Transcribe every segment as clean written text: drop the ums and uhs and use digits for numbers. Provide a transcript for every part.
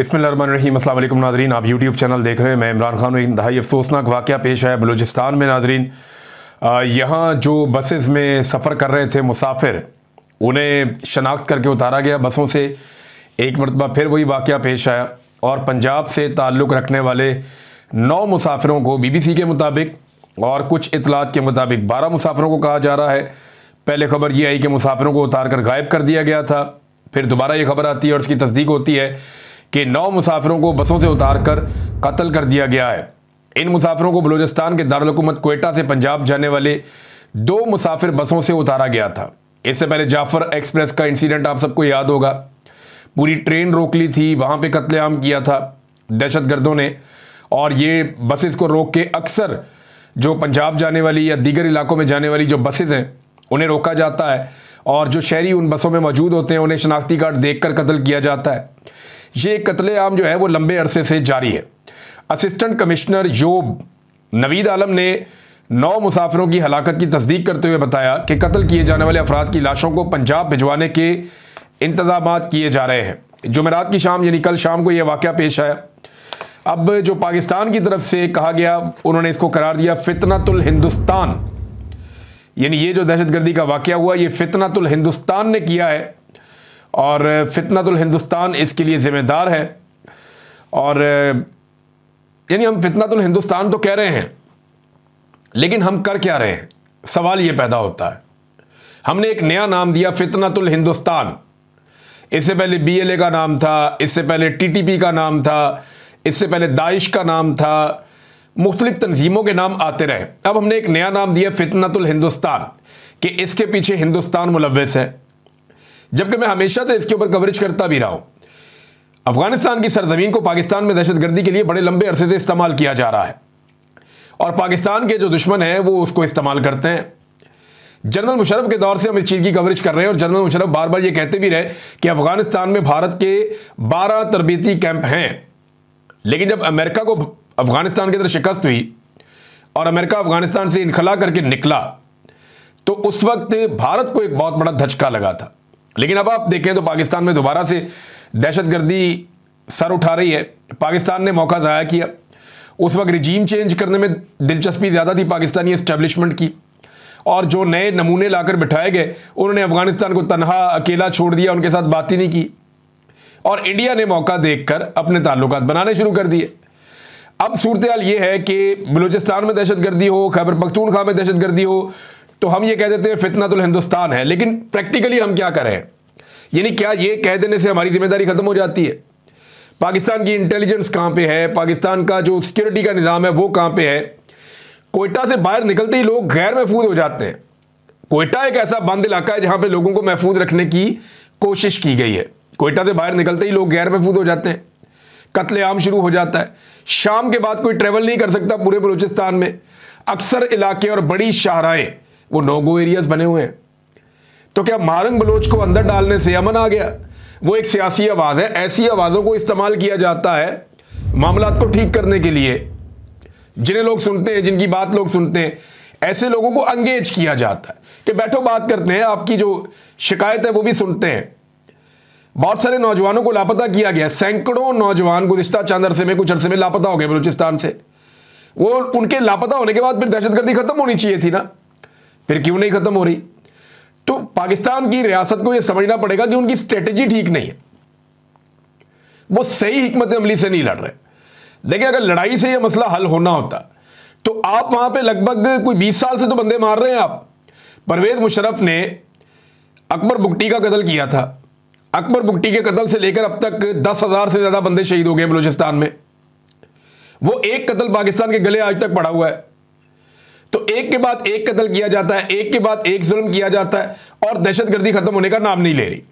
बिस्मिल्लाहिर्रहमानिर्रहीम। अस्सलाम वालेकुम नाज़रीन, आप यूट्यूब चैनल देख रहे हैं। मैं इमरान खान। एक इंतहाई अफसोसनाक वाक़या पेश आया बलूचिस्तान में नाज़रीन। यहाँ जो बसेस में सफ़र कर रहे थे मुसाफिर, उन्हें शनाख्त करके उतारा गया बसों से। एक मरतबा फिर वही वाक़या पेश आया और पंजाब से ताल्लुक़ रखने वाले 9 मुसाफिरों को BBC के मुताबिक और कुछ इतलात के मुताबिक 12 मुसाफिरों को कहा जा रहा है। पहले खबर ये आई कि मुसाफिरों को उतार कर गायब कर दिया गया था, फिर दोबारा ये खबर आती है और उसकी तस्दीक होती है कि 9 मुसाफिरों को बसों से उतार कर कत्ल कर दिया गया है। इन मुसाफिरों को बलूचिस्तान के दारुल हुकूमत क्वेटा से पंजाब जाने वाले 2 मुसाफिर बसों से उतारा गया था। इससे पहले जाफर एक्सप्रेस का इंसिडेंट आप सबको याद होगा। पूरी ट्रेन रोक ली थी, वहाँ पे कत्लेआम किया था दहशतगर्दों ने। और ये बसेस को रोक के अक्सर जो पंजाब जाने वाली या दीगर इलाकों में जाने वाली जो बसेस हैं उन्हें रोका जाता है और जो शहरी उन बसों में मौजूद होते हैं उन्हें शनाख्ती कार्ड देखकर कत्ल किया जाता है। ये कत्लेआम जो है वो लंबे अरसे से जारी है। असिस्टेंट कमिश्नर योब नवीद आलम ने 9 मुसाफिरों की हलाकत की तस्दीक करते हुए बताया कि कत्ल किए जाने वाले अफराद की लाशों को पंजाब भिजवाने के इंतजामात किए जा रहे हैं। जुमेरात की शाम यानी कल शाम को यह वाक़या पेश आया। अब जो पाकिस्तान की तरफ से कहा गया, उन्होंने इसको करार दिया फितनतुल हिंदुस्तान, यानी ये जो दहशतगर्दी का वाक़या हुआ ये फितनतुल हिंदुस्तान ने किया है और फितनतुल हिंदुस्तान इसके लिए ज़िम्मेदार है। और यानी हम फितनतुल हिंदुस्तान तो कह रहे हैं, लेकिन हम कर क्या रहे हैं, सवाल ये पैदा होता है। हमने एक नया नाम दिया फितनतुल हिंदुस्तान। इससे पहले BLA का नाम था, इससे पहले TTP का नाम था, इससे पहले दाइश का नाम था, मुख्तलिफ तंजीमों के नाम आते रहे। अब हमने एक नया नाम दिया फितनतुल हिंदुस्तान कि इसके पीछे हिंदुस्तान मुलव्वस है, जबकि मैं हमेशा से इसके ऊपर कवरेज करता भी रहा हूं। अफगानिस्तान की सरजमीन को पाकिस्तान में दहशतगर्दी के लिए बड़े लंबे अरसे से इस्तेमाल किया जा रहा है और पाकिस्तान के जो दुश्मन हैं वो उसको इस्तेमाल करते हैं। जनरल मुशर्रफ के दौर से हम इस चीज़ की कवरेज कर रहे हैं और जनरल मुशर्रफ बार बार ये कहते भी रहे कि अफगानिस्तान में भारत के 12 तरबीती कैंप हैं। लेकिन जब अमेरिका को अफगानिस्तान की तरफ शिकस्त हुई और अमेरिका अफगानिस्तान से इनखला करके निकला तो उस वक्त भारत को एक बहुत बड़ा धचका लगा था। लेकिन अब आप देखें तो पाकिस्तान में दोबारा से दहशतगर्दी सर उठा रही है। पाकिस्तान ने मौका ज़ाया किया। उस वक्त रिजीम चेंज करने में दिलचस्पी ज़्यादा थी पाकिस्तानी एस्टेब्लिशमेंट की, और जो नए नमूने लाकर बिठाए गए उन्होंने अफगानिस्तान को तनहा अकेला छोड़ दिया, उनके साथ बात ही नहीं की। और इंडिया ने मौका देखकर अपने ताल्लुकात बनाने शुरू कर दिए। अब सूरत हाल ये है कि बलूचिस्तान में दहशतगर्दी हो, खैबर पख्तूनख्वा में दहशतगर्दी हो तो हम ये कह देते हैं फितनतुल हिंदुस्तान है। लेकिन प्रैक्टिकली हम क्या करें, यानी क्या ये कह देने से हमारी जिम्मेदारी खत्म हो जाती है? पाकिस्तान की इंटेलिजेंस कहाँ पे है, पाकिस्तान का जो सिक्योरिटी का निज़ाम है वो कहाँ पे है? कोयटा से बाहर निकलते ही लोग गैर महफूज हो जाते हैं। कोयटा एक ऐसा बंद इलाका है जहाँ पे लोगों को महफूज रखने की कोशिश की गई है। कोयटा से बाहर निकलते ही लोग गैर महफूज हो जाते हैं, कत्लेआम शुरू हो जाता है। शाम के बाद कोई ट्रेवल नहीं कर सकता पूरे बलूचिस्तान में। अक्सर इलाके और बड़ी शाहराएं वो नो गो एरियाज बने हुए हैं। तो क्या मारंग बलोच को अंदर डालने से अमन आ गया? वो एक सियासी आवाज़ है। ऐसी आवाज़ों को इस्तेमाल किया जाता है मामलात को ठीक करने के लिए। जिन्हें लोग सुनते हैं, जिनकी बात लोग सुनते हैं, ऐसे लोगों को अंगेज किया जाता है कि बैठो बात करते हैं, आपकी जो शिकायत है वो भी सुनते हैं। बहुत सारे नौजवानों को लापता किया गया। सैकड़ों नौजवान गुज़िश्ता चंद अरसे में, कुछ अरसे में लापता हो गए बलूचिस्तान से। वो उनके लापता होने के बाद फिर दहशतगर्दी खत्म होनी चाहिए थी ना, फिर क्यों नहीं खत्म हो रही? तो पाकिस्तान की रियासत को यह समझना पड़ेगा कि उनकी स्ट्रेटेजी ठीक नहीं है, वो सही हिकमत अमली से नहीं लड़ रहे। देखिए, अगर लड़ाई से यह मसला हल होना होता तो आप वहां पे लगभग कोई 20 साल से तो बंदे मार रहे हैं आप। परवेज मुशर्रफ ने अकबर बुगटी का कत्ल किया था। अकबर बुगटी के कत्ल से लेकर अब तक 10,000 से ज्यादा बंदे शहीद हो गए बलूचिस्तान में। वो एक कत्ल पाकिस्तान के गले आज तक पड़ा हुआ है। तो एक के बाद एक कत्ल किया जाता है, एक के बाद एक जुल्म किया जाता है और दहशतगर्दी खत्म होने का नाम नहीं ले रही।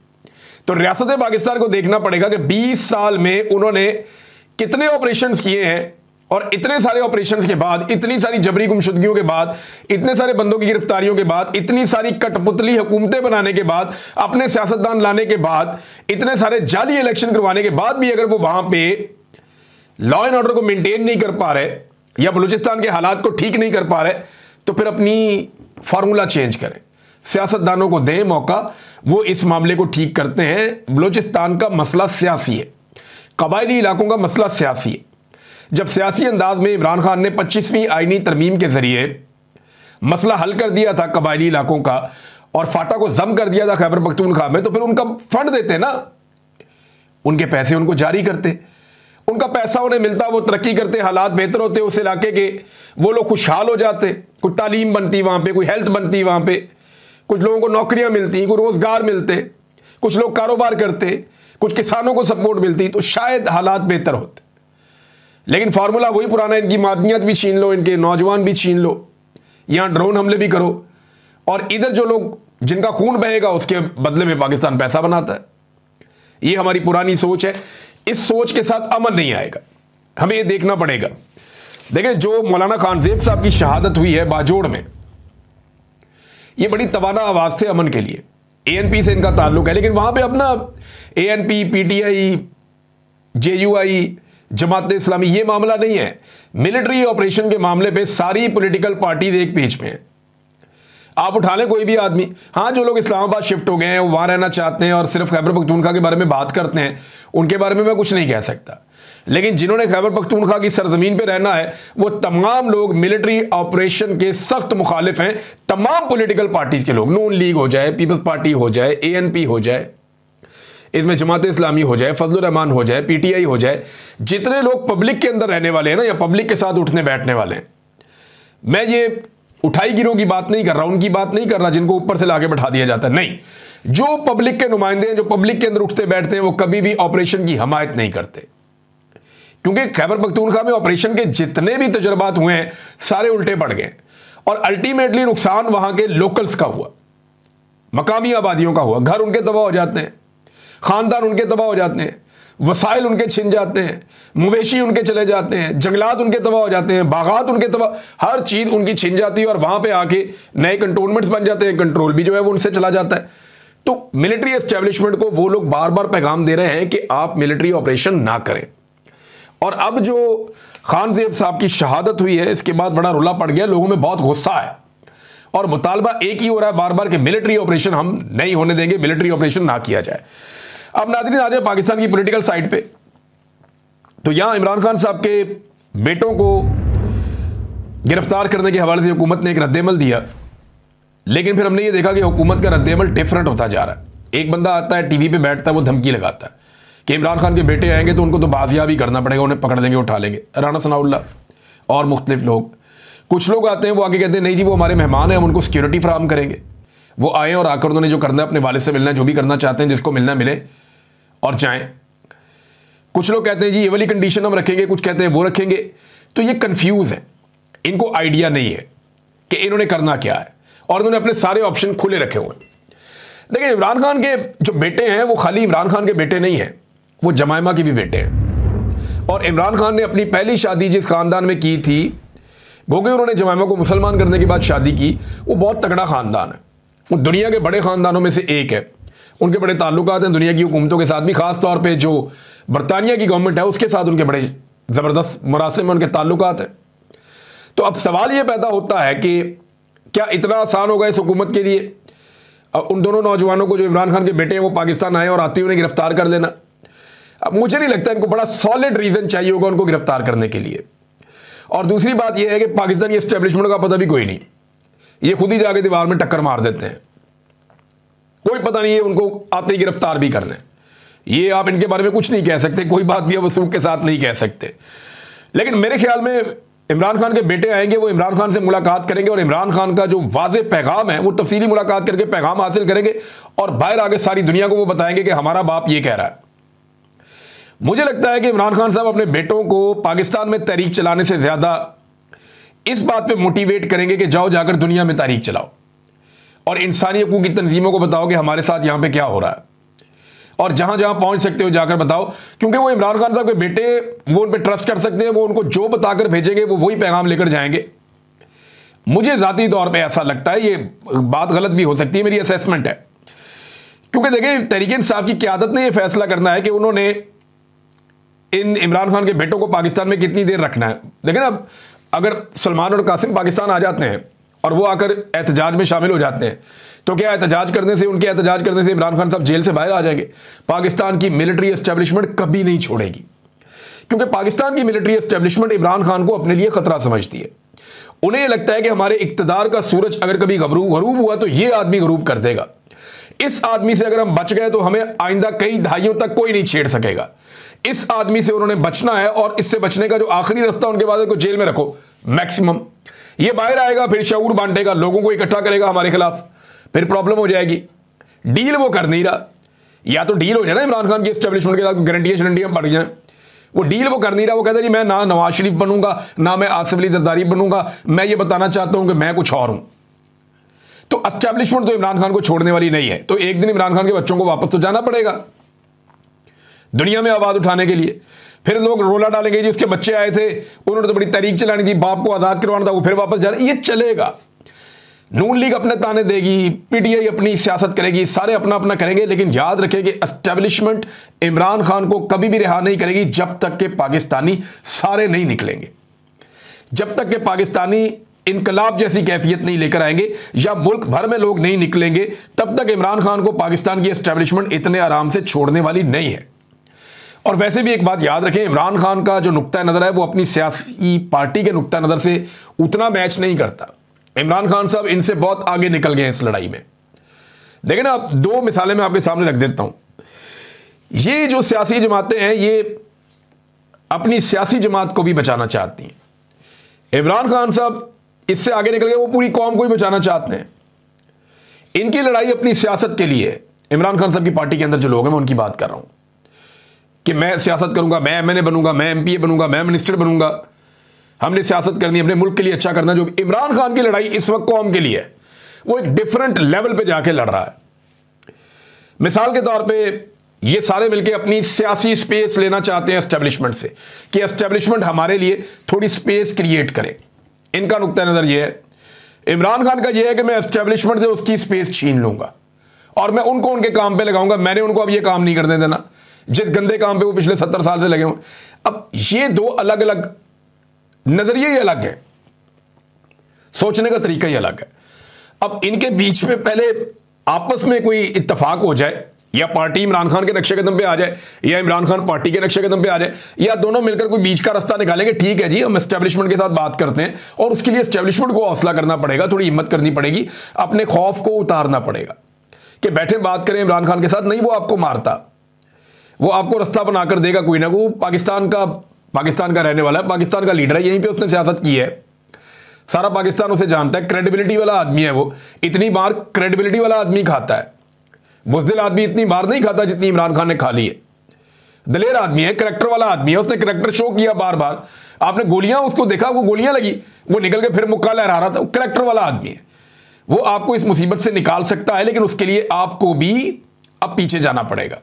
तो रियासत पाकिस्तान को देखना पड़ेगा कि 20 साल में उन्होंने कितने ऑपरेशंस किए हैं और इतने सारे ऑपरेशंस के बाद, इतनी सारी जबरी गुमशुदगियों के बाद, इतने सारे बंदों की गिरफ्तारियों के बाद, इतनी सारी कठपुतली हुकूमतें बनाने के बाद, अपने सियासतदान लाने के बाद, इतने सारे जाली इलेक्शन करवाने के बाद भी अगर वो वहां पे लॉ एंड ऑर्डर को मेंटेन नहीं कर पा रहे या बलूचिस्तान के हालात को ठीक नहीं कर पा रहे, तो फिर अपनी फार्मूला चेंज करें, सियासतदानों को दें मौका, वो इस मामले को ठीक करते हैं। बलूचिस्तान का मसला सियासी है, कबायली इलाकों का मसला सियासी है। जब सियासी अंदाज में इमरान खान ने 25वीं आईनी तरमीम के जरिए मसला हल कर दिया था कबायली इलाकों का और फाटा को जम कर दिया था खैबर पख्तूनख्वा में, तो फिर उनका फंड देते ना, उनके पैसे उनको जारी करते, उनका पैसा उन्हें मिलता, वो तरक्की करते, हालात बेहतर होते उस इलाके के, वो लोग खुशहाल हो जाते, कोई तालीम बनती वहाँ पे, कोई हेल्थ बनती वहाँ पे, कुछ लोगों को नौकरियाँ मिलती, कोई रोज़गार मिलते, कुछ लोग कारोबार करते, कुछ किसानों को सपोर्ट मिलती, तो शायद हालात बेहतर होते। लेकिन फार्मूला वही पुराना, इनकी मादनियत भी छीन लो, इनके नौजवान भी छीन लो, यहाँ ड्रोन हमले भी करो, और इधर जो लोग जिनका खून बहेगा उसके बदले में पाकिस्तान पैसा बनाता है। ये हमारी पुरानी सोच है। इस सोच के साथ अमन नहीं आएगा, हमें ये देखना पड़ेगा। देखिए, जो मौलाना खानजेब साहब की शहादत हुई है बाजोड़ में, ये बड़ी तवाना आवाज थे अमन के लिए। एएनपी से इनका ताल्लुक है, लेकिन वहां पे अपना ANP, PTI, JUI, Jamaat Islami, ये मामला नहीं है। मिलिट्री ऑपरेशन के मामले पे सारी पॉलिटिकल पार्टीज एक पेज में है। आप उठा लें कोई भी आदमी, हाँ जो लोग इस्लामाबाद शिफ्ट हो गए हैं, वो वहां रहना चाहते हैं और सिर्फ खैबर पख्तूनख्वा के बारे में बात करते हैं, उनके बारे में मैं कुछ नहीं कह सकता। लेकिन जिन्होंने खैबर पख्तूनख्वा की सरजमीन पे रहना है, वो तमाम लोग मिलिट्री ऑपरेशन के सख्त मुखालिफ हैं। तमाम पॉलिटिकल पार्टीज के लोग, नून लीग हो जाए, पीपल्स पार्टी हो जाए, एएनपी हो जाए, इसमें जमात इस्लामी हो जाए, फजलुर रहमान हो जाए, पीटीआई हो जाए, जितने लोग पब्लिक के अंदर रहने वाले हैं ना, या पब्लिक के साथ उठने बैठने वाले हैं, मैं ये उठाई गिरोह की बात नहीं कर रहा, उनकी बात नहीं कर रहा जिनको ऊपर से लाके बैठा दिया जाता है, नहीं। जो पब्लिक के नुमाइंदे हैं, जो पब्लिक के अंदर उठते बैठते हैं, वो कभी भी ऑपरेशन की हमायत नहीं करते, क्योंकि खैबर पख्तूनख्वा में ऑपरेशन के जितने भी तजुर्बात हुए हैं सारे उल्टे पड़ गए और अल्टीमेटली नुकसान वहां के लोकल्स का हुआ, मकामी आबादियों का हुआ। घर उनके तबाह हो जाते हैं, खानदान उनके तबाह हो जाते हैं, वसाइल उनके छिन जाते हैं, मवेशी उनके चले जाते हैं, जंगलात उनके तबाह हो जाते हैं, बागात उनके तबाह, हर चीज़ उनकी छिन जाती है और वहाँ पे आके नए कंटोनमेंट्स बन जाते हैं, कंट्रोल भी जो है वो उनसे चला जाता है। तो मिलिट्री एस्टेब्लिशमेंट को वो लोग बार बार पैगाम दे रहे हैं कि आप मिलिट्री ऑपरेशन ना करें। और अब जो खानजेब साहब की शहादत हुई है, इसके बाद बड़ा रुला पड़ गया, लोगों में बहुत गुस्सा है और मुतालबा एक ही हो रहा है बार बार कि मिलिट्री ऑपरेशन हम नहीं होने देंगे, मिलिट्री ऑपरेशन ना किया जाए। अब नाज़रीन आ जाए पाकिस्तान की पॉलिटिकल साइड पे, तो यहां इमरान खान साहब के बेटों को गिरफ्तार करने के हवाले से हुकूमत ने एक रद्देमल दिया, लेकिन फिर हमने ये देखा कि हुकूमत का रद्देमल डिफरेंट होता जा रहा है। एक बंदा आता है, टीवी पे बैठता है, वो धमकी लगाता है कि इमरान खान के बेटे आएंगे तो उनको तो बाजियाबी करना पड़ेगा, उन्हें पकड़ लेंगे, उठा लेंगे। राना सनाउल्लाह और मुख्तलिफ लोग, कुछ लोग आते हैं, वो आगे कहते हैं नहीं जी वो हमारे मेहमान हैं, हम उनको सिक्योरिटी फराहम करेंगे, वो आए और आकर उन्होंने जो करना है, अपने वालिद से मिलना है, जो भी करना चाहते हैं, जिसको मिलना मिले और जाएं। कुछ लोग कहते हैं जी ये वाली कंडीशन हम रखेंगे, कुछ कहते हैं वो रखेंगे। तो ये कंफ्यूज है, इनको आइडिया नहीं है कि इन्होंने करना क्या है और इन्होंने अपने सारे ऑप्शन खुले रखे हुए हैं। देखिए, इमरान खान के जो बेटे हैं वो खाली इमरान खान के बेटे नहीं हैं, वो जमाइमा के भी बेटे हैं। और इमरान खान ने अपनी पहली शादी जिस खानदान में की थी, गोगे उन्होंने जमाइमा को मुसलमान करने के बाद शादी की, वो बहुत तगड़ा खानदान है, वो दुनिया के बड़े खानदानों में से एक है। उनके बड़े ताल्लुकात हैं दुनिया की हुकूमतों के साथ भी, खास तौर पे जो बरतानिया की गवर्नमेंट है उसके साथ उनके बड़े ज़बरदस्त मरासिम में उनके ताल्लुकात हैं। तो अब सवाल ये पैदा होता है कि क्या इतना आसान होगा इस हुकूमत के लिए उन दोनों नौजवानों को जो इमरान खान के बेटे हैं वो पाकिस्तान आए और आते ही उन्हें गिरफ्तार कर लेना? अब मुझे नहीं लगता, इनको बड़ा सॉलिड रीज़न चाहिए होगा उनको गिरफ्तार करने के लिए। और दूसरी बात यह है कि पाकिस्तानी एस्टेब्लिशमेंट का पता भी कोई नहीं, ये खुद ही जाके दीवार में टक्कर मार देते हैं, कोई पता नहीं है, उनको आते ही गिरफ्तार भी करना है। ये आप इनके बारे में कुछ नहीं कह सकते, कोई बात भी वसूख के साथ नहीं कह सकते। लेकिन मेरे ख्याल में इमरान खान के बेटे आएंगे, वो इमरान खान से मुलाकात करेंगे और इमरान खान का जो वाज़े पैगाम है वो तफसीली मुलाकात करके पैगाम हासिल करेंगे और बाहर आगे सारी दुनिया को वो बताएंगे कि हमारा बाप ये कह रहा है। मुझे लगता है कि इमरान खान साहब अपने बेटों को पाकिस्तान में तहरीक चलाने से ज़्यादा इस बात पे मोटिवेट करेंगे कि जाओ जाकर दुनिया में तहरीक चलाओ और इंसानी हकूक़ की तंजीमों को बताओ कि हमारे साथ यहाँ पे क्या हो रहा है और जहाँ जहाँ पहुँच सकते हो जाकर बताओ, क्योंकि वो इमरान खान साहब के बेटे, वो उन पर ट्रस्ट कर सकते हैं, वो उनको जो बताकर भेजेंगे वो वही पैगाम लेकर जाएंगे। मुझे ज़ाती तौर पे ऐसा लगता है, ये बात गलत भी हो सकती है, मेरी असेसमेंट है, क्योंकि देखिए तहरीक इंसाफ की क़यादत ने यह फैसला करना है कि उन्होंने इन इमरान खान के बेटों को पाकिस्तान में कितनी देर रखना है। देखिए ना, अगर सलमान और कासिम पाकिस्तान आ जाते हैं और वो आकर एहतजाज में शामिल हो जाते हैं, तो क्या एहतजाज करने से, उनके एहतजाज करने से इमरान खान साहब जेल से बाहर आ जाएंगे? पाकिस्तान की मिलिट्री एस्टेब्लिशमेंट कभी नहीं छोड़ेगी, क्योंकि पाकिस्तान की मिलिट्री एस्टेब्लिशमेंट इमरान खान को अपने लिए खतरा समझती है। उन्हें लगता है कि हमारे इक्तदार का सूरज अगर कभी गरूब हुआ तो ये आदमी गरूब कर देगा। इस आदमी से अगर हम बच गए तो हमें आइंदा कई दहाइयों तक कोई नहीं छेड़ सकेगा। इस आदमी से उन्होंने बचना है, और इससे बचने का जो आखिरी रास्ता उनके पास है, को जेल में रखो मैक्सिमम। ये बाहर आएगा, फिर शऊर बांटेगा, लोगों को इकट्ठा करेगा हमारे खिलाफ, फिर प्रॉब्लम हो जाएगी। डील वो कर नहीं रहा, या तो डील हो जाए ना इमरान खान की एस्टेब्लिशमेंट के साथ, गारंटियां बढ़ जाए, वो डील वो कर नहीं रहा। वो कहता है जी मैं ना नवाज शरीफ बनूंगा, ना मैं आसिफ अली जरदारी बनूंगा, मैं ये बताना चाहता हूं कि मैं कुछ और हूं। तो एस्टेब्लिशमेंट तो इमरान खान को छोड़ने वाली नहीं है। तो एक दिन इमरान खान के बच्चों को वापस तो जाना पड़ेगा दुनिया में आवाज उठाने के लिए। फिर लोग रोला डालेंगे जी उसके बच्चे आए थे, उन्होंने तो बड़ी तहरीक चलानी थी, बाप को आजाद करवाना था, वो फिर वापस जा रहे। ये चलेगा। नून लीग अपने ताने देगी, पीटीआई अपनी सियासत करेगी, सारे अपना अपना करेंगे, लेकिन याद रखें कि एस्टेब्लिशमेंट इमरान खान को कभी भी रिहा नहीं करेगी जब तक के पाकिस्तानी सारे नहीं निकलेंगे, जब तक के पाकिस्तानी इनकलाब जैसी कैफियत नहीं लेकर आएंगे या मुल्क भर में लोग नहीं निकलेंगे, तब तक इमरान खान को पाकिस्तान की एस्टेब्लिशमेंट इतने आराम से छोड़ने वाली नहीं है। और वैसे भी एक बात याद रखें, इमरान खान का जो नुक्ता नज़र है वो अपनी सियासी पार्टी के नुक्ता नज़र से उतना मैच नहीं करता। इमरान खान साहब इनसे बहुत आगे निकल गए इस लड़ाई में। देखें ना, आप दो मिसालें मैं आपके सामने रख देता हूं। ये जो सियासी जमातें हैं, ये अपनी सियासी जमात को भी बचाना चाहती हैं। इमरान खान साहब इससे आगे निकल गए, वो पूरी कौम को ही बचाना चाहते हैं। इनकी लड़ाई अपनी सियासत के लिए है। इमरान खान साहब की पार्टी के अंदर जो लोग हैं मैं उनकी बात कर रहा हूं कि मैं सियासत करूंगा, मैं एमएनए बनूंगा, मैं एमपीए बनूंगा, मैं मिनिस्टर बनूंगा, हमने सियासत करनी है, अपने मुल्क के लिए अच्छा करना। जो इमरान खान की लड़ाई इस वक्त कौम के लिए है, वो एक डिफरेंट लेवल पे जाके लड़ रहा है। मिसाल के तौर पे ये सारे मिलके अपनी सियासी स्पेस लेना चाहते हैं एस्टेब्लिशमेंट से, कि एस्टेब्लिशमेंट हमारे लिए थोड़ी स्पेस क्रिएट करे। इनका नुक्ता नजर यह है, इमरान खान का यह है कि मैं एस्टेब्लिशमेंट से उसकी स्पेस छीन लूंगा और मैं उनको उनके काम पे लगाऊंगा। मैंने उनको अब ये काम नहीं करने देना जिस गंदे काम पे वो पिछले 70 साल से लगे हुए। अब ये दो अलग अलग नजरिए ही अलग है, सोचने का तरीका ही अलग है। अब इनके बीच में पहले आपस में कोई इत्तेफाक हो जाए, या पार्टी इमरान खान के नक्शे कदम पे आ जाए या इमरान खान पार्टी के नक्शे कदम पे आ जाए, या दोनों मिलकर कोई बीच का रास्ता निकालेंगे। ठीक है जी, हम एस्टेब्लिशमेंट के साथ बात करते हैं, और उसके लिए एस्टेब्लिशमेंट को हौसला करना पड़ेगा, थोड़ी हिम्मत करनी पड़ेगी, अपने खौफ को उतारना पड़ेगा कि बैठे बात करें इमरान खान के साथ। नहीं, वो आपको मारता, वो आपको रास्ता बनाकर देगा कोई ना। वो पाकिस्तान का रहने वाला है, पाकिस्तान का लीडर है, यहीं पे उसने सियासत की है, सारा पाकिस्तान उसे जानता है, क्रेडिबिलिटी वाला आदमी है वो। इतनी बार क्रेडिबिलिटी वाला आदमी खाता है, बुज़दिल आदमी इतनी बार नहीं खाता जितनी इमरान खान ने खा ली है। दलेर आदमी है, करैक्टर वाला आदमी है, उसने करैक्टर शो किया बार बार। आपने गोलियां उसको देखा, वो गोलियां लगी, वो निकल के फिर मुक्का लहरा रहा था। करैक्टर वाला आदमी है, वो आपको इस मुसीबत से निकाल सकता है, लेकिन उसके लिए आपको भी अब पीछे जाना पड़ेगा।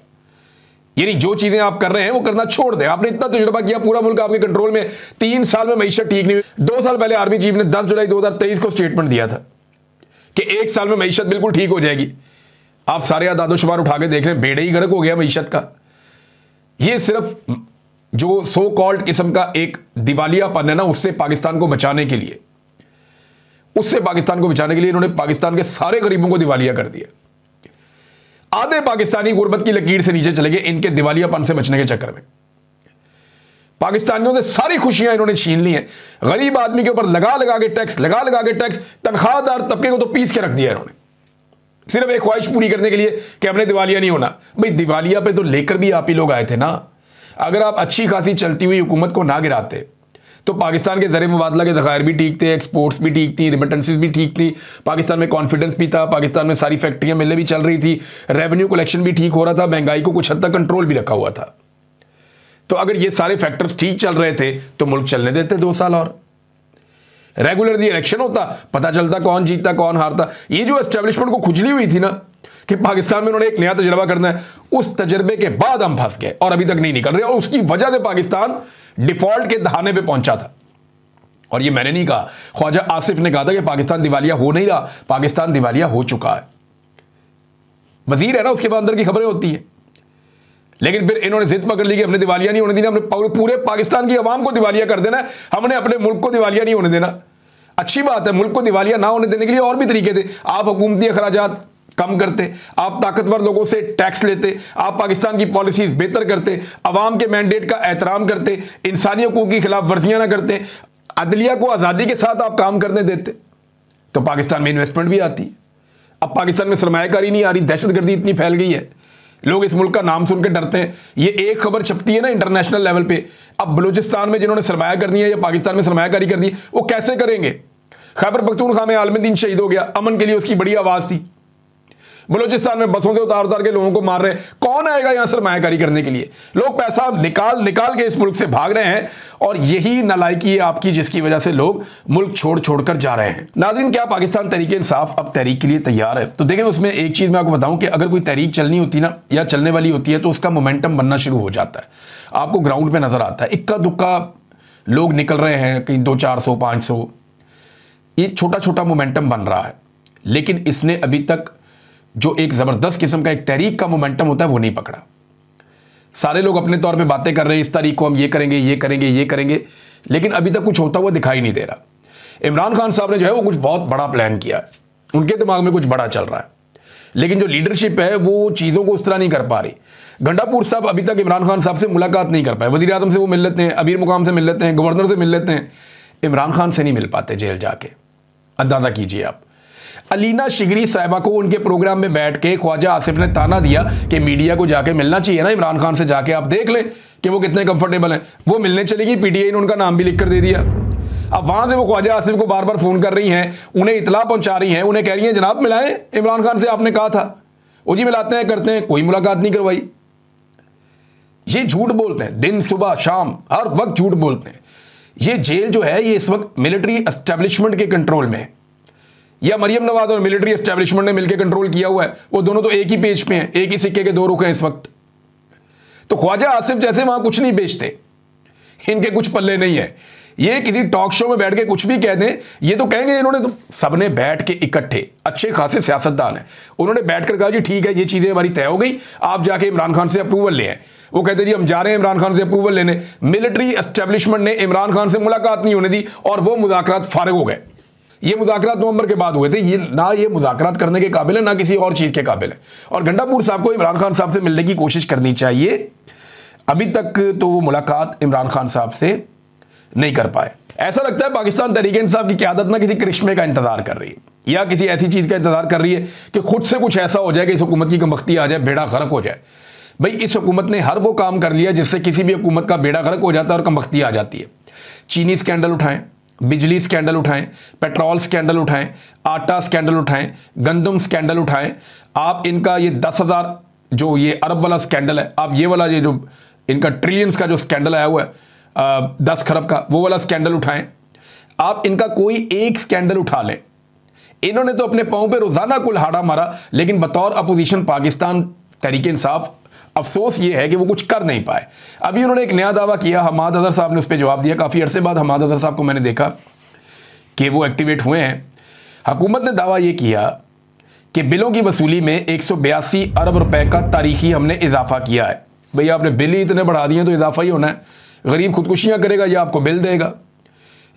यानी जो चीजें आप कर रहे हैं वो करना छोड़ दें। आपने इतना तजुर्बा किया, पूरा मुल्क आपके कंट्रोल में, 3 साल में मईशत ठीक नहीं हुई। 2 साल पहले आर्मी चीफ ने 10 जुलाई 2023 को स्टेटमेंट दिया था कि 1 साल में मईशत बिल्कुल ठीक हो जाएगी। आप सारे आदादोशुमार उठा के देख रहे हैं, बेड़े ही गर्क हो गया मईशत का। ये सिर्फ जो सो कॉल्ड किस्म का एक दिवालियापन है ना, उससे पाकिस्तान को बचाने के लिए इन्होंने पाकिस्तान के सारे गरीबों को दिवालिया कर दिया। आधे पाकिस्तानी गुर्बत की लकीर से नीचे चले गए इनके दिवालियापन से बचने के चक्कर में। पाकिस्तानियों से सारी खुशियां इन्होंने छीन ली हैं। गरीब आदमी के ऊपर लगा लगा के टैक्स, तनख्वाहदार तबके को तो पीस के रख दिया इन्होंने, सिर्फ एक ख्वाहिश पूरी करने के लिए कि हमने दिवालिया नहीं होना। भाई दिवालिया पे तो लेकर भी आप ही लोग आए थे ना। अगर आप अच्छी खासी चलती हुई हुकूमत को ना गिराते तो पाकिस्तान के ज़र मुबादला के ज़खायर भी ठीक थे, एक्सपोर्ट्स भी ठीक थी, रिमिटेंसेस भी ठीक थी, पाकिस्तान में कॉन्फिडेंस भी था, पाकिस्तान में सारी फैक्ट्रियां मिलें भी चल रही थी, रेवेन्यू कलेक्शन भी ठीक हो रहा था, महंगाई को कुछ हद तक कंट्रोल भी रखा हुआ था। तो अगर ये सारे फैक्टर्स ठीक चल रहे थे तो मुल्क चलने देते 2 साल और। रेगुलरली इलेक्शन होता, पता चलता कौन जीतता कौन हारता। ये जो एस्टेब्लिशमेंट को खुजली हुई थी ना कि पाकिस्तान में उन्होंने एक नया तजर्बा करना है, उस तजर्बे के बाद हम फंस गए और अभी तक नहीं निकल रहे, और उसकी वजह से पाकिस्तान डिफॉल्ट के दहाने पे पहुंचा था। और ये मैंने नहीं कहा, ख्वाजा आसिफ ने कहा था कि पाकिस्तान दिवालिया हो नहीं रहा, पाकिस्तान दिवालिया हो चुका है। वजीर है ना, उसके बाद अंदर की खबरें होती हैं। लेकिन फिर इन्होंने जिद पकड़ ली कि हमने दिवालिया नहीं होने देना, हमने पूरे पाकिस्तान की आवाम को दिवालिया कर देना है, हमने अपने मुल्क को दिवालिया नहीं होने देना। अच्छी बात है, मुल्क को दिवालिया ना होने देने के लिए और भी तरीके थे। आप हुकूमती अखराजात कम करते, आप ताकतवर लोगों से टैक्स लेते, आप पाकिस्तान की पॉलिसीज बेहतर करते, अवाम के मैंडेट का एहतराम करते, इंसानी हकूक की खिलाफ वर्जियां ना करते, अदलिया को आज़ादी के साथ आप काम करने देते, तो पाकिस्तान में इन्वेस्टमेंट भी आती। अब पाकिस्तान में सरमायाकारी नहीं आ रही, दहशतगर्दी इतनी फैल गई है, लोग इस मुल्क का नाम सुन के डरते हैं। ये एक खबर छपती है ना इंटरनेशनल लेवल पे, अब बलूचिस्तान में जिन्होंने सरमाया करनी है या पाकिस्तान में सरमायाकारी करनी है, वो कैसे करेंगे? खैबर पख्तूनख्वा में आलम दीन शहीद हो गया, अमन के लिए उसकी बड़ी आवाज़ थी। बलूचिस्तान में बसों से उतार उतार के लोगों को मार रहे हैं, कौन आएगा यहां सरमायाकारी करने के लिए? लोग पैसा निकाल निकाल के इस मुल्क से भाग रहे हैं, और यही नालायकी है आपकी जिसकी वजह से लोग मुल्क छोड़ छोड़ कर जा रहे हैं। नाज़रीन, क्या पाकिस्तान तहरीक इंसाफ अब तहरीक के लिए तैयार है? तो देखें, उसमें एक चीज़ मैं आपको बताऊं कि अगर कोई तहरीक चलनी होती ना या चलने वाली होती है तो उसका मोमेंटम बनना शुरू हो जाता है, आपको ग्राउंड पर नजर आता है। इक्का दुक्का लोग निकल रहे हैं, कहीं 200-400 500, ये छोटा छोटा मोमेंटम बन रहा है, लेकिन इसने अभी तक जो एक ज़बरदस्त किस्म का एक तहरीक का मोमेंटम होता है वो नहीं पकड़ा। सारे लोग अपने तौर पे बातें कर रहे हैं, इस तारीख को हम ये करेंगे ये करेंगे ये करेंगे, लेकिन अभी तक कुछ होता हुआ दिखाई नहीं दे रहा। इमरान खान साहब ने जो है वो कुछ बहुत बड़ा प्लान किया है, उनके दिमाग में कुछ बड़ा चल रहा है, लेकिन जो लीडरशिप है वो चीज़ों को उस तरह नहीं कर पा रही। गंडापुर साहब अभी तक इमरान खान साहब से मुलाकात नहीं कर पाए। वज़ीर आज़म से वो मिल लेते हैं, अमीर मुकाम से मिल लेते हैं, गवर्नर से मिल लेते हैं, इमरान खान से नहीं मिल पाते जेल जाके। अंदाज़ा कीजिए आप। अलीना शिगरी साहिबा को उनके प्रोग्राम में बैठ के ख्वाजा आसिफ ने ताना दिया कि मीडिया को जाके मिलना चाहिए ना इमरान खान से, जाके आप देख लें कि वो कितने कंफर्टेबल हैं। वो मिलने चली गई, पीटीआई ने उनका नाम भी लिख कर दे दिया। अब वहां से वो ख्वाजा आसिफ को बार बार फोन कर रही हैं, उन्हें इतला पहुंचा रही हैं, उन्हें कह रही हैं जनाब मिलाएं इमरान खान से, आपने कहा था। वो जी मिलाते हैं करते हैं, कोई मुलाकात नहीं करवाई। ये झूठ बोलते हैं, दिन सुबह शाम हर वक्त झूठ बोलते हैं। ये जेल जो है ये इस वक्त मिलिट्री एस्टेब्लिशमेंट के कंट्रोल में है, या मरियम नवाज और मिलिट्री एस्टेब्लिशमेंट ने मिलकर कंट्रोल किया हुआ है। वो दोनों तो एक ही पेज पे हैं, एक ही सिक्के के दो रुख हैं इस वक्त। तो ख्वाजा आसिफ जैसे वहां कुछ नहीं बेचते, इनके कुछ पल्ले नहीं है। ये किसी टॉक शो में बैठ के कुछ भी कह दें, ये तो कहेंगे इन्होंने तो सबने बैठ के इकट्ठे अच्छे खासे सियासतदान हैं, उन्होंने बैठकर कहा जी ठीक है ये चीजें हमारी तय हो गई, आप जाके इमरान खान से अप्रूवल ले आए। वो कहते जी हम जा रहे हैं इमरान खान से अप्रूवल लेने। मिलिट्री एस्टेब्लिशमेंट ने इमरान खान से मुलाकात नहीं होने दी और वो मुज़ाकरात फारिग हो गए। ये मुज़ाकरात नवंबर के बाद हुए थे, ये ना ये मुज़ाकरात करने के काबिल है ना किसी और चीज़ के काबिल है। और गंडापुर साहब को इमरान खान साहब से मिलने की कोशिश करनी चाहिए। अभी तक तो वो मुलाकात इमरान खान साहब से नहीं कर पाए। ऐसा लगता है पाकिस्तान तहरीक इंसाफ की क़यादत ना किसी करिश्मे का इंतजार कर रही है या किसी ऐसी चीज़ का इंतजार कर रही है कि खुद से कुछ ऐसा हो जाए कि इस हुकूमत की कमबख्ती आ जाए, बेड़ा गर्क हो जाए। भाई इस हुकूमत ने हर वो काम कर लिया जिससे किसी भी हुकूमत का बेड़ा गर्क हो जाता है और कमबख्ती आ जाती है। चीनी स्कैंडल उठाएं, बिजली स्कैंडल उठाएं, पेट्रोल स्कैंडल उठाएं, आटा स्कैंडल उठाएं, गंदम स्कैंडल उठाएं। आप इनका ये 10,000 जो ये अरब वाला स्कैंडल है, आप ये वाला ये जो इनका ट्रिलियंस का जो स्कैंडल आया हुआ है 10 खरब का, वो वाला स्कैंडल उठाएं। आप इनका कोई एक स्कैंडल उठा लें। इन्होंने तो अपने पांव पे रोजाना कुल्हाड़ा मारा, लेकिन बतौर अपोजिशन पाकिस्तान तहरीक इंसाफ अफसोस ये है कि वो कुछ कर नहीं पाए। अभी उन्होंने एक नया दावा किया, हमाद अजहर साहब ने उस पर जवाब दिया। काफ़ी अरसे बाद हमाद अजहर साहब को मैंने देखा कि वो एक्टिवेट हुए हैं। हुकूमत ने दावा ये किया कि बिलों की वसूली में 182 अरब रुपए का तारीखी हमने इजाफा किया है। भैया आपने बिल ही इतने बढ़ा दिए तो इजाफा ही होना है। गरीब खुदकुशियाँ करेगा या आपको बिल देगा।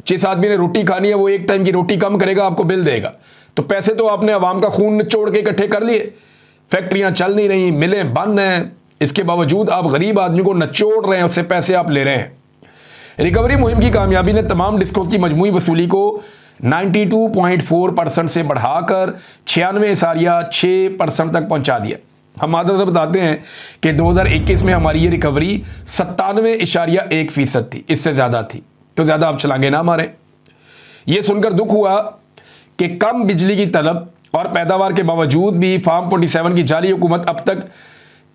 जिस आदमी ने रोटी खानी है वो एक टाइम की रोटी कम करेगा, आपको बिल देगा। तो पैसे तो आपने अवाम का खून निचोड़ के इकट्ठे कर लिए, फैक्ट्रियाँ चल नहीं रही, मिलें बंद हैं, इसके बावजूद आप गरीब आदमी को नचोड़ रहे हैं, उससे पैसे आप ले रहे हैं। रिकवरी मुहिम की कामयाबी ने तमाम डिस्कोज की मजमूई वसूली को 92.4% से बढ़ाकर 96.6% तक पहुंचा दिया। हम आदत बताते हैं कि 2021 में हमारी ये रिकवरी 97.1% थी, इससे ज़्यादा थी। तो ज़्यादा आप छलांगे ना मारें। यह सुनकर दुख हुआ कि कम बिजली की तलब और पैदावार के बावजूद भी फार्म 47 की जाली हुकूमत अब तक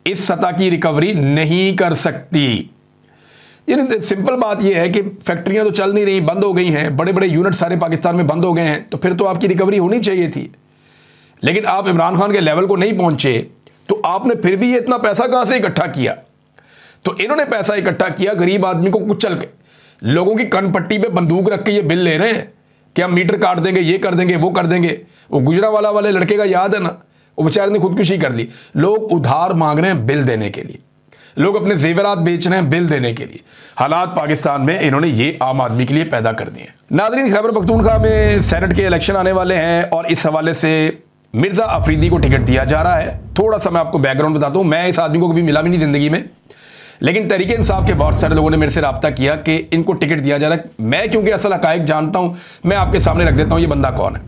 इस सतह की रिकवरी नहीं कर सकती। यानी सिंपल बात यह है कि फैक्ट्रियां तो चल नहीं रही, बंद हो गई हैं, बड़े बड़े यूनिट सारे पाकिस्तान में बंद हो गए हैं, तो फिर तो आपकी रिकवरी होनी चाहिए थी। लेकिन आप इमरान खान के लेवल को नहीं पहुंचे, तो आपने फिर भी ये इतना पैसा कहां से इकट्ठा किया? तो इन्होंने पैसा इकट्ठा किया गरीब आदमी को कुचल के, लोगों की कनपट्टी पे बंदूक रख के ये बिल ले रहे हैं कि हम मीटर काट देंगे, ये कर देंगे, वो कर देंगे। वो गुजरावाला वाले लड़के का याद है ना, वो बेचारे ने खुदकुशी कर ली। लोग उधार मांग रहे हैं बिल देने के लिए, लोग अपने जेवरात बेच रहे हैं बिल देने के लिए। हालात पाकिस्तान में इन्होंने ये आम आदमी के लिए पैदा कर दिए हैं। नाज़रीन, खैबर पख्तूनख्वा में सेनेट के इलेक्शन आने वाले हैं और इस हवाले से मिर्ज़ा अफरीदी को टिकट दिया जा रहा है। थोड़ा सा मैं आपको बैकग्राउंड बताता हूँ। मैं इस आदमी को कभी मिला भी नहीं ज़िंदगी में, लेकिन तहरीक इंसाफ के बहुत सारे लोगों ने मेरे से रब्ता किया कि इनको टिकट दिया जा रहा है। मैं क्योंकि असल हकायक जानता हूँ, मैं आपके सामने रख देता हूँ ये बंदा कौन है।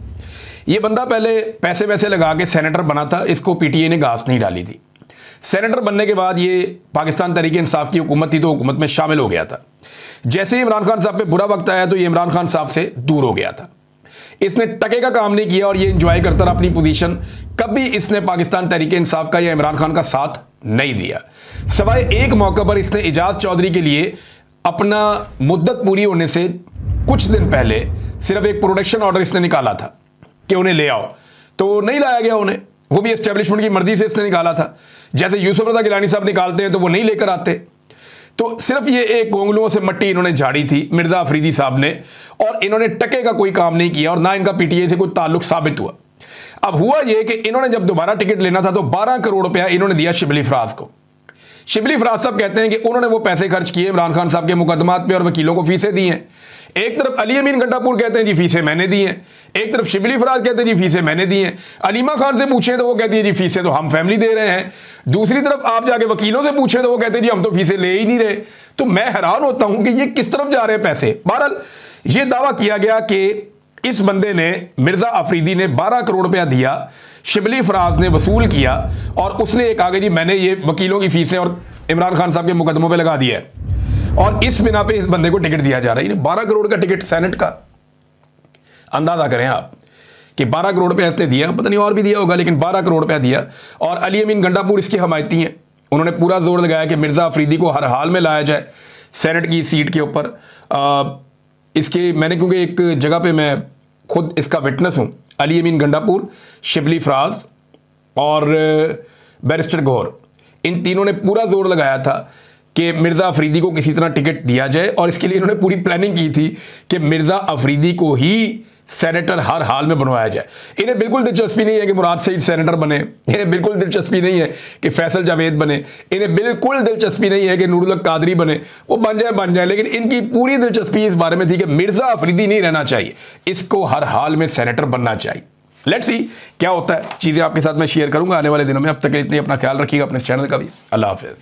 ये बंदा पहले पैसे वैसे लगा के सेनेटर बना था, इसको पीटीए ने घास नहीं डाली थी। सेनेटर बनने के बाद ये पाकिस्तान तहरीक इंसाफ की हुकूमत थी तो हुकूमत में शामिल हो गया था। जैसे ही इमरान खान साहब पे बुरा वक्त आया तो ये इमरान खान साहब से दूर हो गया था। इसने टके का काम नहीं किया और ये इंजॉय करता रहा अपनी पोजीशन। कभी इसने पाकिस्तान तहरीक इंसाफ का या इमरान खान का साथ नहीं दिया। सवाए एक मौका पर इसने इजाज चौधरी के लिए अपना मुद्दत पूरी होने से कुछ दिन पहले सिर्फ एक प्रोटेक्शन ऑर्डर इसने निकाला था कि उन्हें ले आओ, तो नहीं लाया गया उन्हें। वो भी एस्टेब्लिशमेंट की मर्जी से इसने निकाला था। जैसे यूसुफ रज़ा गिलानी साहब निकालते हैं तो वो नहीं लेकर आते। तो सिर्फ ये एक गोंगलुओं से मट्टी इन्होंने झाड़ी थी मिर्ज़ा अफरीदी साहब ने, और इन्होंने टके का कोई काम नहीं किया और ना इनका पीटीए से कोई ताल्लुक साबित हुआ। अब हुआ ये कि इन्होंने जब दोबारा टिकट लेना था तो 12 करोड़ रुपया इन्होंने दिया शिबली फराज को। शिबली फराज साहब कहते हैं कि उन्होंने वो पैसे खर्च किए इमरान खान साहब के मुकदमात पे और वकीलों को फीसें दी हैं। एक तरफ अली अमीन गंडापुर कहते हैं जी फीसें मैंने दी हैं, एक तरफ शिबली फराज कहते हैं जी फीसें मैंने दी हैं। अलीमा खान से पूछें तो वो कहती है जी फीसें तो हम फैमिली दे रहे हैं। दूसरी तरफ आप जाके वकीलों से पूछें तो वो कहते हैं जी हम तो फीसें ले ही नहीं रहे। तो मैं हैरान होता हूं कि ये किस तरफ जा रहे हैं पैसे। बहरहाल ये दावा किया गया कि इस बंदे ने, मिर्ज़ा अफरीदी ने 12 करोड़ रुपया दिया, शिबली फराज ने वसूल किया और उसने एक आगे जी मैंने ये वकीलों की फीसें और इमरान खान साहब के मुकदमों पे लगा दिया है और इस बिना पे इस बंदे को टिकट दिया जा रहा है। 12 करोड़ का टिकट सेनेट का, अंदाजा करें आप कि 12 करोड़ रुपया इसने दिया, पता नहीं और भी दिया होगा, लेकिन 12 करोड़ रुपया दिया। और अली अमीन गंडापुर इसके हमायती हैं। उन्होंने पूरा जोर लगाया कि मिर्ज़ा अफरीदी को हर हाल में लाया जाए सेनेट की सीट के ऊपर। इसके मैंने, क्योंकि एक जगह पे मैं खुद इसका विटनेस हूँ, अली अमीन गंडापुर, शिबली फराज और बैरिस्टर गौहर, इन तीनों ने पूरा जोर लगाया था कि मिर्ज़ा अफरीदी को किसी तरह टिकट दिया जाए और इसके लिए इन्होंने पूरी प्लानिंग की थी कि मिर्ज़ा अफरीदी को ही सेनेटर हर हाल में बनवाया जाए। इन्हें बिल्कुल दिलचस्पी नहीं है कि मुराद सईद सेनेटर बने, इन्हें बिल्कुल दिलचस्पी नहीं है कि फैसल जावेद बने, इन्हें बिल्कुल दिलचस्पी नहीं है कि नूरुल हक कादरी बने। वो बन जाए, लेकिन इनकी पूरी दिलचस्पी इस बारे में थी कि मिर्ज़ा अफरीदी नहीं रहना चाहिए, इसको हर हाल में सेनेटर बनना चाहिए। लेट्स सी क्या होता है। चीज़ें आपके साथ मैं शेयर करूंगा आने वाले दिनों में। अब तक इतनी अपना ख्याल रखिएगा, अपने चैनल का भी। अल्लाह हाफिज़।